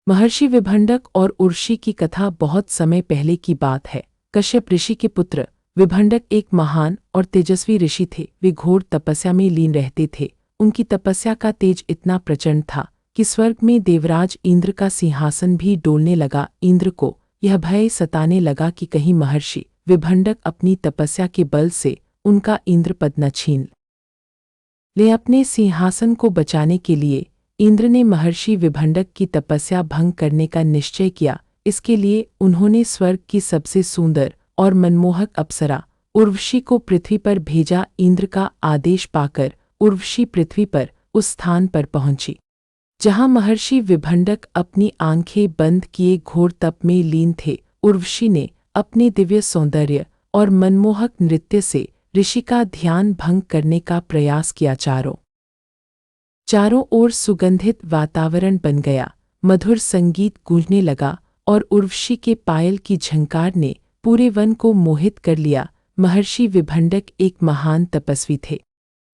महर्षि विभंडक और उर्वशी की कथा बहुत समय पहले की बात है। कश्यप ऋषि के पुत्र विभंडक एक महान और तेजस्वी ऋषि थे। वे घोर तपस्या में लीन रहते थे। उनकी तपस्या का तेज इतना प्रचंड था कि स्वर्ग में देवराज इंद्र का सिंहासन भी डोलने लगा। इंद्र को यह भय सताने लगा कि कहीं महर्षि विभंडक अपनी तपस्या के बल से उनका इंद्र पद न छीन ले। अपने सिंहासन को बचाने के लिए इंद्र ने महर्षि विभंडक की तपस्या भंग करने का निश्चय किया। इसके लिए उन्होंने स्वर्ग की सबसे सुंदर और मनमोहक अप्सरा उर्वशी को पृथ्वी पर भेजा। इंद्र का आदेश पाकर उर्वशी पृथ्वी पर उस स्थान पर पहुंची जहां महर्षि विभंडक अपनी आंखें बंद किए घोर तप में लीन थे। उर्वशी ने अपने दिव्य सौंदर्य और मनमोहक नृत्य से ऋषि का ध्यान भंग करने का प्रयास किया। चारों ओर सुगंधित वातावरण बन गया, मधुर संगीत गूंजने लगा और उर्वशी के पायल की झंकार ने पूरे वन को मोहित कर लिया। महर्षि विभंडक एक महान तपस्वी थे,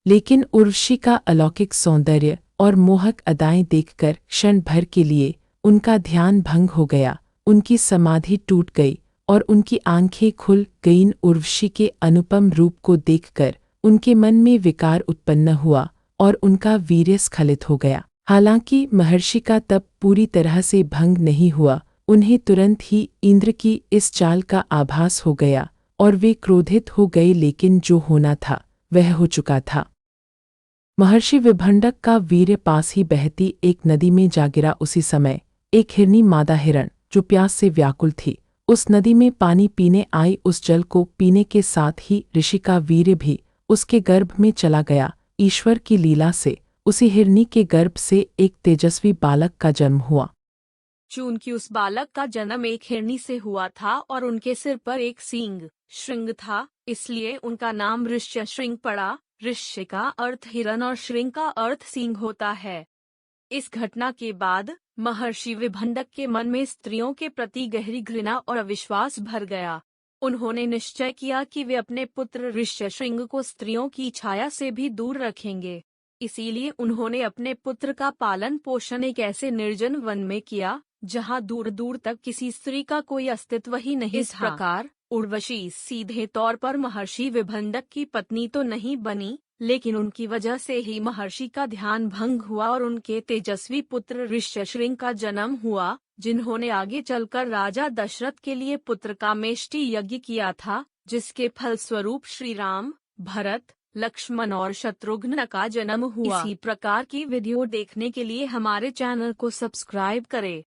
लेकिन उर्वशी का अलौकिक सौंदर्य और मोहक अदाएं देखकर क्षण भर के लिए उनका ध्यान भंग हो गया। उनकी समाधि टूट गई और उनकी आंखें खुल गईं। उर्वशी के अनुपम रूप को देखकर उनके मन में विकार उत्पन्न हुआ और उनका वीर्य स्खलित हो गया। हालांकि महर्षि का तप पूरी तरह से भंग नहीं हुआ। उन्हें तुरंत ही इंद्र की इस चाल का आभास हो गया और वे क्रोधित हो गए, लेकिन जो होना था वह हो चुका था। महर्षि विभंडक का वीर्य पास ही बहती एक नदी में जा गिरा। उसी समय एक हिरनी मादा हिरण जो प्यास से व्याकुल थी उस नदी में पानी पीने आई। उस जल को पीने के साथ ही ऋषि का वीर्य भी उसके गर्भ में चला गया। ईश्वर की लीला से उसी हिरनी के गर्भ से एक तेजस्वी बालक का जन्म हुआ। चूंकि उस बालक का जन्म एक हिरनी से हुआ था और उनके सिर पर एक सींग श्रृंग था, इसलिए उनका नाम ऋष्य श्रृंग पड़ा। ऋष्य का अर्थ हिरण और श्रृंग का अर्थ सींग होता है। इस घटना के बाद महर्षि विभंडक के मन में स्त्रियों के प्रति गहरी घृणा और अविश्वास भर गया। उन्होंने निश्चय किया कि वे अपने पुत्र ऋष्य श्रृंग को स्त्रियों की छाया से भी दूर रखेंगे। इसीलिए उन्होंने अपने पुत्र का पालन पोषण एक ऐसे निर्जन वन में किया जहां दूर दूर तक किसी स्त्री का कोई अस्तित्व ही नहीं था। इस प्रकार उर्वशी सीधे तौर पर महर्षि विभंडक की पत्नी तो नहीं बनी, लेकिन उनकी वजह से ही महर्षि का ध्यान भंग हुआ और उनके तेजस्वी पुत्र ऋष्यशृंग का जन्म हुआ, जिन्होंने आगे चलकर राजा दशरथ के लिए पुत्र कामेष्टि यज्ञ किया था, जिसके फलस्वरूप श्री राम, भरत, लक्ष्मण और शत्रुघ्न का जन्म हुआ। इसी प्रकार की वीडियो देखने के लिए हमारे चैनल को सब्सक्राइब करें।